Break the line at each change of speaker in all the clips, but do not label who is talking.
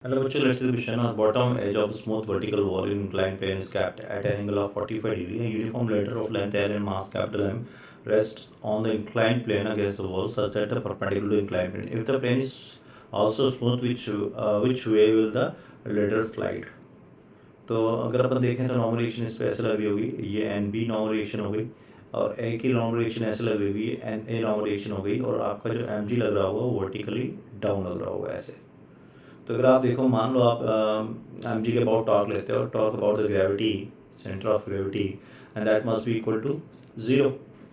Hello, bachcho, let's see the question. On bottom edge of a smooth vertical wall in inclined plane is capped at an angle of 45 degree. A uniform ladder of length L and mass capital M rests on the inclined plane against the wall such that the perpendicular to inclined plane. If the plane is also smooth, which way will the ladder slide? तो अगर अपन देखें तो normal reaction इस पर ऐसे लग रही होगी, ये एन बी नॉर्मल रिएक्शन हो गई और ए की नॉर्मल रिएक्शन ऐसे लग रही होगी, एन ए नॉर्मल रिएक्शन हो गई और आपका जो एम जी लग रहा होगा वो वर्टिकली डाउन लग रहा होगा ऐसे। तो अगर आप देखो, मान लो आप एम जी के अबाउट टॉर्क लेते हो, torque about the gravity, centre of gravity, and that must be equal to zero,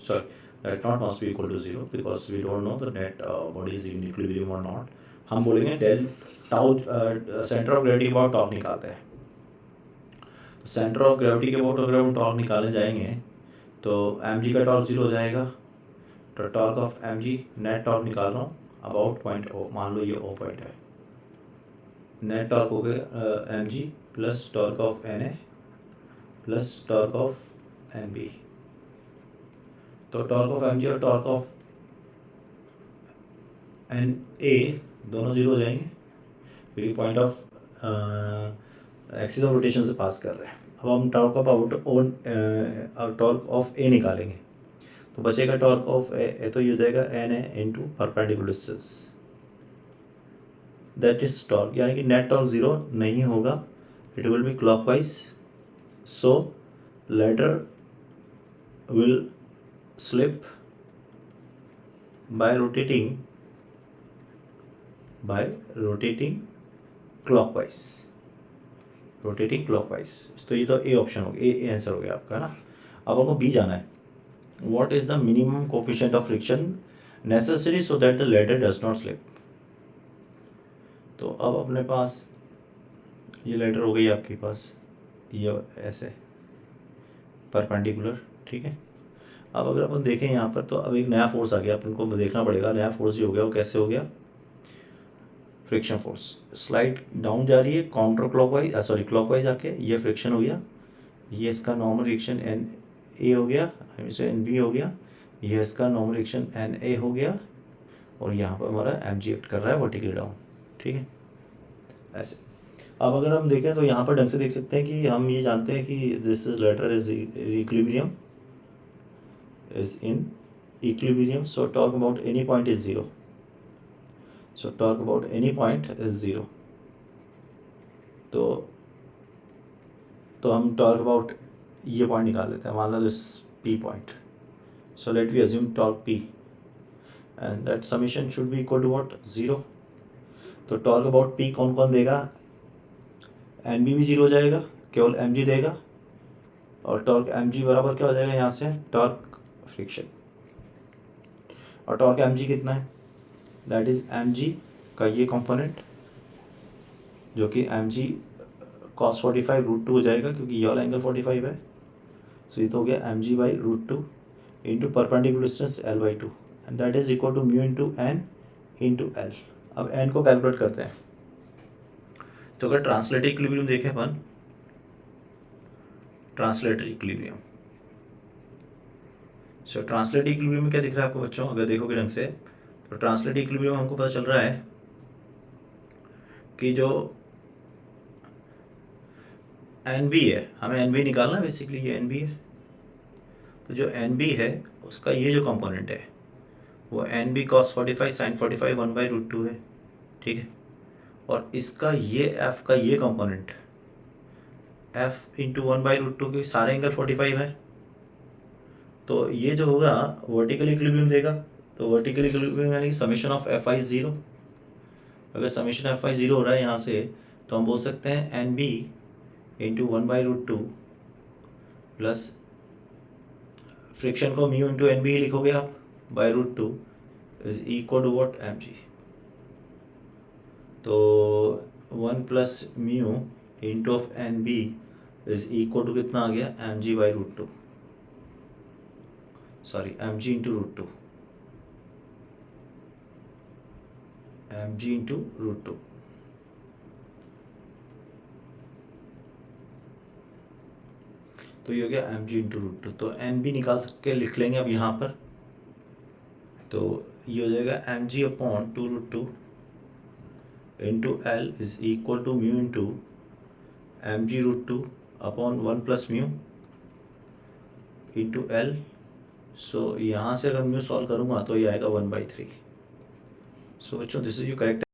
sorry that not must be equal to zero because we don't know the net body is in equilibrium और not. हम बोलेंगे del tau centre of gravity के about torque निकालते हैं। Centre of gravity के about अगर हम torque निकालने जाएंगे तो एम जी का टॉर्क जीरो हो जाएगा। तो torque of M G, net torque निकाल रहा हूँ अबाउट पॉइंट ओ, मान लो ये ओ पॉइंट है। नेट टॉर्क हो गया M G plus torque of N A plus torque of N B. तो टॉर्क ऑफ एम जी और टॉर्क ऑफ एन ए दोनों जीरो हो जाएंगे क्योंकि point of axis of rotation से पास कर रहे हैं। अब हम torque of out on torque of A निकालेंगे तो बचेगा टॉर्क ऑफ ए तो ये हो जाएगा N A into perpendicular distance, that is torque, यानी कि नेट टॉर्क जीरो नहीं होगा, it will be clockwise. So ladder will slip by rotating clockwise, तो ये तो ए ऑप्शन हो गया, ए आंसर हो गया आपका ना। अब आपको बी जाना है, what is the minimum coefficient of friction necessary so that the ladder does not slip. तो अब अपने पास ये ladder हो गई आपके पास, ये ऐसे परपेंडिकुलर, ठीक है। अब अगर अपन देखें यहाँ पर तो अब एक नया फोर्स आ गया, अपन को देखना पड़ेगा नया फोर्स जो हो गया वो कैसे हो गया। फ्रिक्शन फोर्स स्लाइड डाउन जा रही है काउंटर क्लॉकवाइज, सॉरी क्लॉकवाइज आके, ये फ्रिक्शन हो गया, ये इसका नॉर्मल रिएक्शन एन ए हो गया, इसे एन बी हो गया, ये इसका नॉर्मल रिएक्शन एन ए हो गया और यहाँ पर हमारा एम जी एक्ट कर रहा है वर्टिकली डाउन, ठीक है ऐसे। अब अगर हम देखें तो यहाँ पर ढंग से देख सकते हैं कि हम ये जानते हैं कि this is ladder is equilibrium, is in equilibrium, so talk about any point is zero, so talk about any point is zero। तो हम talk about ये पॉइंट निकाल लेते हैं, मान लो this P point, so let we assume torque P and that summation should be equal to what, zero। तो torque about P कौन कौन देगा, एन बी भी जीरो हो जाएगा, केवल एम जी देगा और टॉर्क एम जी बराबर क्या हो जाएगा यहाँ से, टॉर्क फ्रिक्शन, और टॉर्क एम जी कितना है, दैट इज एम जी का ये कंपोनेंट जो कि M G cos 45 root two हो जाएगा क्योंकि ये वाला एंगल 45 है। सो ये तो हो गया M G by root two into perpendicular distance L by two and that is equal to mu into N into L. अब एन को कैलकुलेट करते हैं, तो अगर ट्रांसलेटिव इक्विलिब्रियम देखें अपन, translative equilibrium, so translative equilibrium में क्या दिख रहा है आपको बच्चों, अगर देखोगे ढंग से तो ट्रांसलेटिव इक्विलिब्रियम में हमको पता चल रहा है कि जो एन बी है, हमें एन बी निकालना है बेसिकली, ये एन बी है, तो जो एन बी है उसका ये जो कंपोनेंट है वो N B cos 45 sine 45 one by root two है, ठीक है। और इसका ये एफ का ये component F into one by root two के सारे एंगल 45 है, तो ये जो होगा वर्टिकल इक्विलिब्रियम देगा। तो वर्टिकल इक्विलिब्रियम यानी summation of F I zero, अगर समेशन एफ आई जीरो हो रहा है यहाँ से तो हम बोल सकते हैं N B into one by root two plus friction को म्यू इंटू एन बी ही लिखोगे आप by root two is equal to what, M G. तो one plus mu into of N B is equal to कितना आ गया, M G by root two, sorry M G into root two, M G into root two. तो ये हो गया M G into root two, तो N B निकाल सकते लिख लेंगे अब यहाँ पर, तो ये हो जाएगा M G upon two root two into L is equal to mu into mg√2 upon 1 plus mu into L. So यहाँ से अगर म्यू सॉल्व करूँगा तो ये आएगा 1/3। सो बच्चों दिस इज योर करेक्ट